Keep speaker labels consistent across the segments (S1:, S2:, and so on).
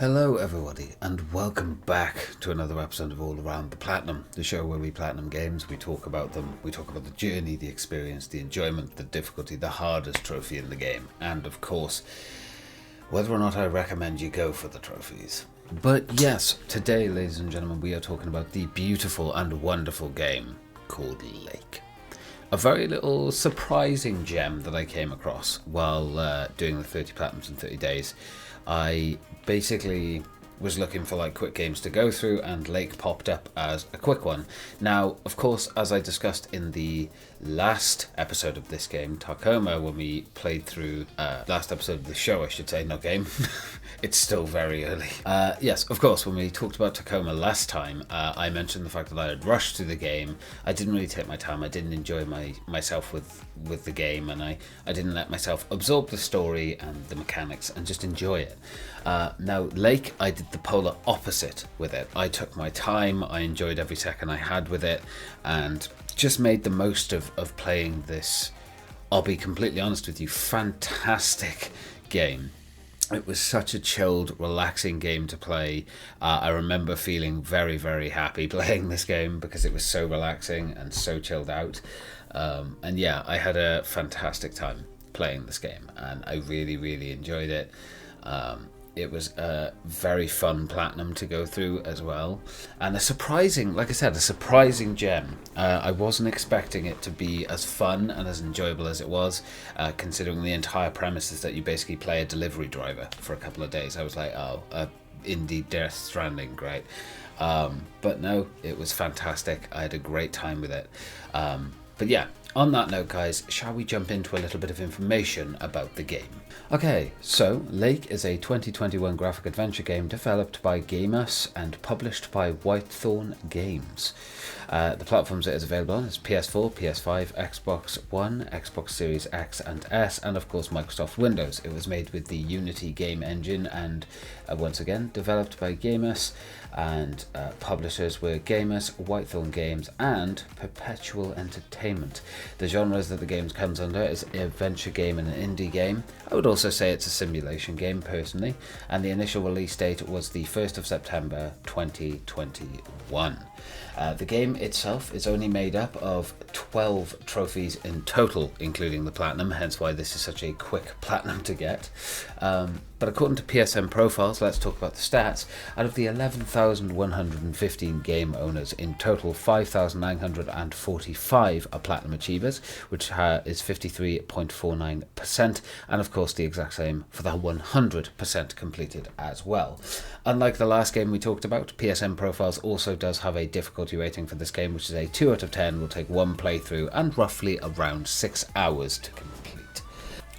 S1: Hello everybody and welcome back to another episode of All Around the Platinum, the show where we platinum games, we talk about them, we talk about the journey, the experience, the enjoyment, the difficulty, the hardest trophy in the game, and of course, whether or not I recommend you go for the trophies. But yes, today ladies and gentlemen, we are talking about the beautiful and wonderful game called Lake. A very little surprising gem that I came across while doing the 30 Platinums in 30 days. I basically was looking for like quick games to go through and Lake popped up as a quick one. Now, of course, as I discussed in the last episode of this game, Tacoma, when we played through last episode of the show, I should say, not game. It's still very early. Yes, of course, when we talked about Tacoma last time, I mentioned the fact that I had rushed through the game. I didn't really take my time. I didn't enjoy myself with the game, and I didn't let myself absorb the story and the mechanics and just enjoy it. Now, Lake, I did the polar opposite with it. I took my time, I enjoyed every second I had with it, and just made the most of playing this, I'll be completely honest with you, fantastic game. It was such a chilled, relaxing game to play. I remember feeling very, very happy playing this game because it was so relaxing and so chilled out. And yeah, I had a fantastic time playing this game and I really, really enjoyed it. It was a very fun platinum to go through as well. And a surprising, like I said, a surprising gem. I wasn't expecting it to be as fun and as enjoyable as it was, considering the entire premise is that you basically play a delivery driver for a couple of days. I was like, oh, indie Death Stranding, great. But no, it was fantastic. I had a great time with it. But yeah, on that note, guys, shall we jump into a little bit of information about the game? Okay, so Lake is a 2021 graphic adventure game developed by Gamers and published by Whitethorn Games. The platforms it is available on is PS4, PS5, Xbox One, Xbox Series X and S, and of course Microsoft Windows. It was made with the Unity game engine and once again developed by Gamers, and publishers were Gamers, Whitethorn Games and Perpetual Entertainment. The genres that the game comes under is adventure game and an indie game. I would also say it's a simulation game personally, and the initial release date was the 1st of September 2021. The game itself is only made up of 12 trophies in total, including the platinum, hence why this is such a quick platinum to get. But according to PSN profiles, let's talk about the stats. Out of the 11,115 game owners in total, 5,945 are platinum achievers, which is 53.49%, and of course the exact same for the 100% completed as well. Unlike the last game we talked about, PSN profiles also does have a difficulty rating for this game, which is a 2 out of 10, will take one playthrough and roughly around 6 hours to complete.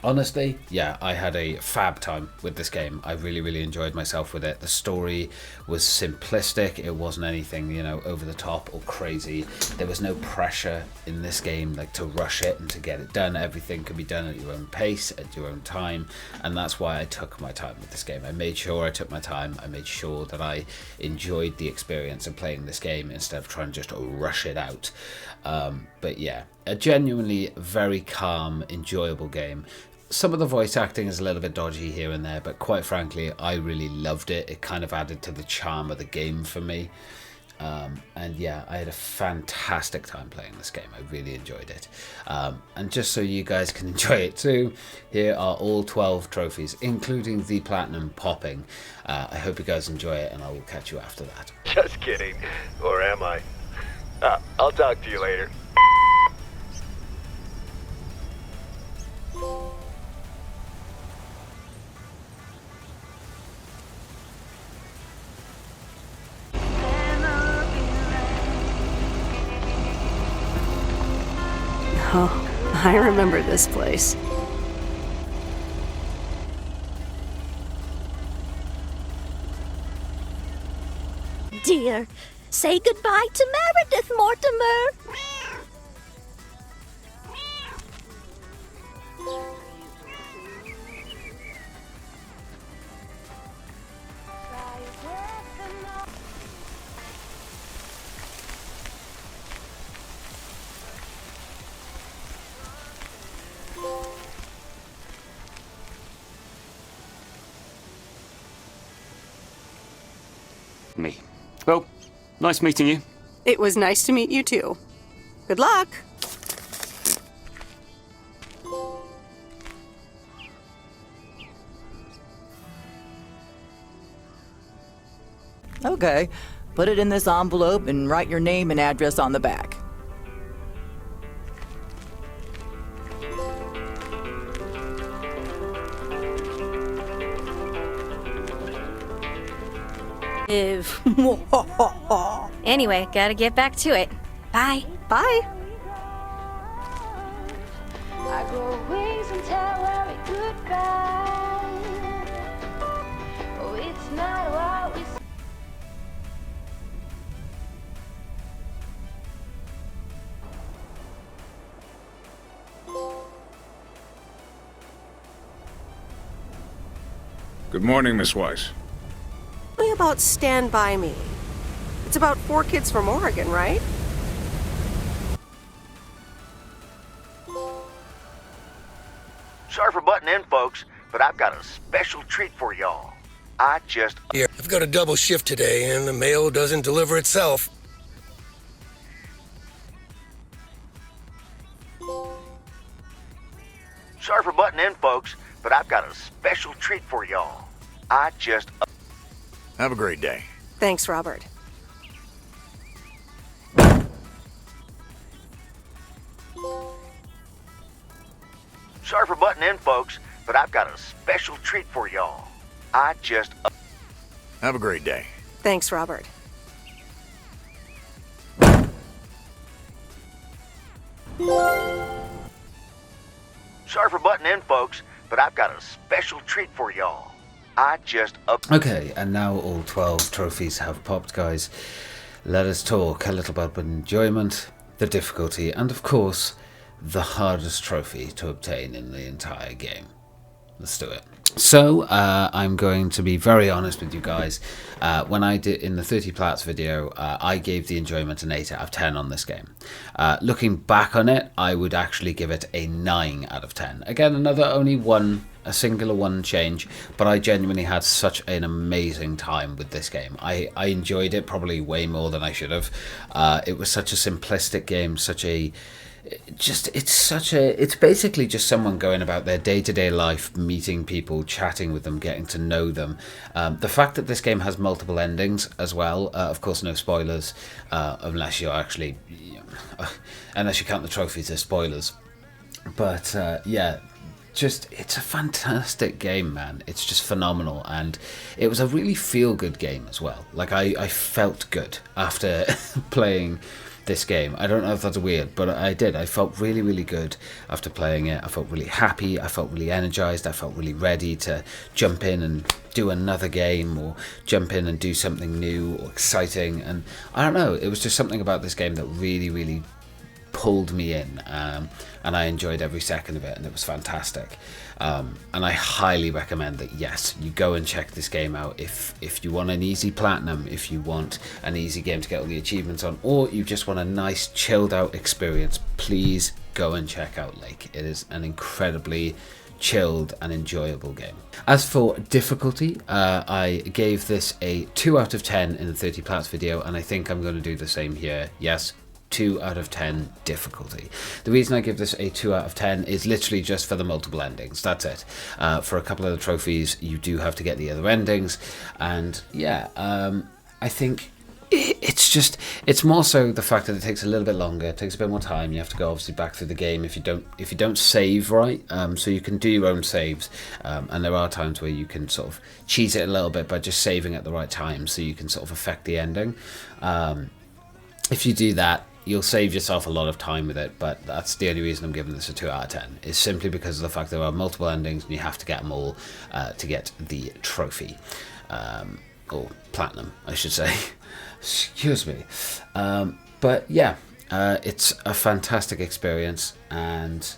S1: Honestly, yeah, I had a fab time with this game. I really, really enjoyed myself with it. The story was simplistic. It wasn't anything, over the top or crazy. There was no pressure in this game, like to rush it and to get it done. Everything could be done at your own pace, at your own time, and that's why I took my time with this game. I made sure I took my time. I made sure that I enjoyed the experience of playing this game instead of trying just to rush it out. But yeah, a genuinely very calm, enjoyable game. Some of the voice acting is a little bit dodgy here and there, but quite frankly, I really loved it. It kind of added to the charm of the game for me. And yeah, I had a fantastic time playing this game. I really enjoyed it. And just so you guys can enjoy it too, here are all 12 trophies, including the platinum popping. I hope you guys enjoy it, and I will catch you after that.
S2: Just kidding. Or am I? I'll talk to you later.
S3: Oh, I remember this place.
S4: Dear, say goodbye to Meredith, Mortimer.
S5: me. Well, nice meeting you.
S3: It was nice to meet you too. Good luck.
S6: Okay, put it in this envelope and write your name and address on the back.
S4: Anyway, gotta get back to it. Bye.
S3: Bye.
S7: I go ways and tell Larry goodbye. Oh, it's not always.
S8: Good morning, Miss Weiss.
S3: Tell me about Stand By Me. It's about 4 kids from Oregon, right?
S9: Sorry for butting in, folks, but I've got a special treat for y'all.
S10: Here, I've got a double shift today, and the mail doesn't deliver itself.
S9: Sorry for butting in, folks, but I've got a special treat for y'all.
S8: Have a great day.
S3: Thanks, Robert.
S9: Sorry for butting in, folks, but I've got a special treat for y'all.
S8: Have a great day.
S3: Thanks, Robert.
S9: Sorry for butting in, folks, but I've got a special treat for y'all.
S1: Okay, and now all 12 trophies have popped, guys. Let us talk a little about enjoyment, the difficulty, and of course, the hardest trophy to obtain in the entire game. Let's do it. So, I'm going to be very honest with you guys. When I did in the 30 Plats video, I gave the enjoyment an 8 out of 10 on this game. Looking back on it, I would actually give it a 9 out of 10. Again, a singular one change, but I genuinely had such an amazing time with this game. I enjoyed it probably way more than I should have. It was such a simplistic game, it's basically just someone going about their day-to-day life, meeting people, chatting with them, getting to know them. The fact that this game has multiple endings as well, of course no spoilers, unless you actually, unless you count the trophies as spoilers. But yeah, it's a fantastic game, man. It's just phenomenal, and it was a really feel-good game as well. Like I felt good after playing this game. I don't know if that's weird, but I did. I felt really, really good after playing it. I felt really happy. I felt really energized. I felt really ready to jump in and do another game, or jump in and do something new or exciting. And I don't know, it was just something about this game that really, really pulled me in, and I enjoyed every second of it, and it was fantastic. And I highly recommend that, yes, you go and check this game out if you want an easy platinum, if you want an easy game to get all the achievements on, or you just want a nice chilled out experience. Please go and check out Lake. It is an incredibly chilled and enjoyable game. As for difficulty, I gave this a 2 out of 10 in the 30 Plats video, and I think I'm going to do the same here. Yes, 2 out of 10 difficulty. The reason I give this a 2 out of 10 is literally just for the multiple endings. That's it. For a couple of the trophies, you do have to get the other endings, and yeah, I think it's more so the fact that it takes a little bit longer, it takes a bit more time. You have to go obviously back through the game if you don't save right. So you can do your own saves, and there are times where you can sort of cheese it a little bit by just saving at the right time, so you can sort of affect the ending. If you do that, you'll save yourself a lot of time with it, but that's the only reason I'm giving this a 2 out of 10, is simply because of the fact there are multiple endings and you have to get them all to get the trophy, or platinum, I should say. Excuse me. But yeah, it's a fantastic experience, and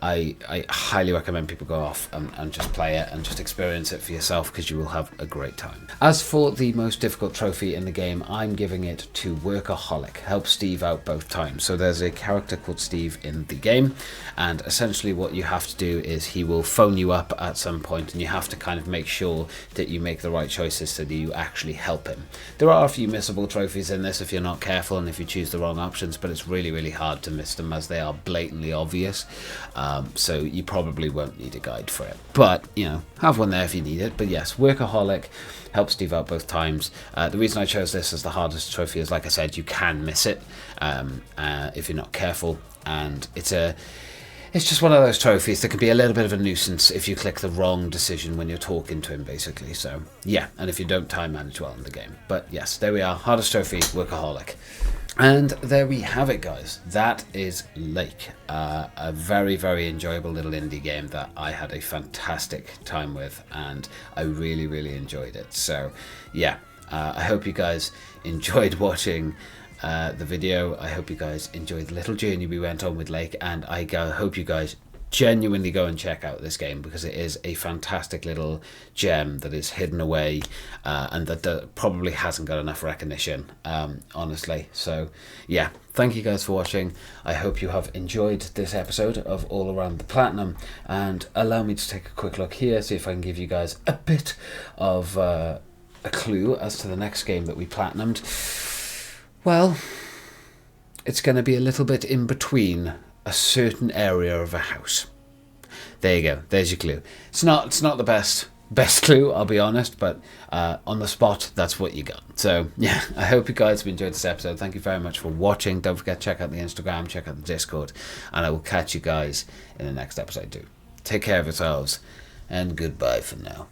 S1: I highly recommend people go off and just play it and just experience it for yourself, because you will have a great time. As for the most difficult trophy in the game, I'm giving it to Workaholic. Help Steve out both times. So there's a character called Steve in the game, and essentially what you have to do is he will phone you up at some point, and you have to kind of make sure that you make the right choices so that you actually help him. There are a few missable trophies in this if you're not careful and if you choose the wrong options, but it's really, really hard to miss them as they are blatantly obvious. So you probably won't need a guide for it, but you know, have one there if you need it. But yes, Workaholic, help Steve out both times. The reason I chose this as the hardest trophy is, like I said, you can miss it if you're not careful, and it's just one of those trophies that can be a little bit of a nuisance if you click the wrong decision when you're talking to him, basically. So yeah, and if you don't time manage well in the game. But yes, there we are, hardest trophy, Workaholic. And there we have it, guys. That is Lake, a very, very enjoyable little indie game that I had a fantastic time with, and I really, really enjoyed it. So yeah, I hope you guys enjoyed watching the video. I hope you guys enjoyed the little journey we went on with Lake, and I hope you guys genuinely go and check out this game, because it is a fantastic little gem that is hidden away and that probably hasn't got enough recognition, honestly. So yeah, thank you guys for watching. I hope you have enjoyed this episode of All Around the Platinum, and allow me to take a quick look here, see if I can give you guys a bit of a clue as to the next game that we platinumed. Well, it's going to be a little bit in between a certain area of a house. There you go. There's your clue. It's not the best clue, I'll be honest, but on the spot, that's what you got. So yeah, I hope you guys have enjoyed this episode. Thank you very much for watching. Don't forget to check out the Instagram, check out the Discord, and I will catch you guys in the next episode too. Take care of yourselves, and goodbye for now.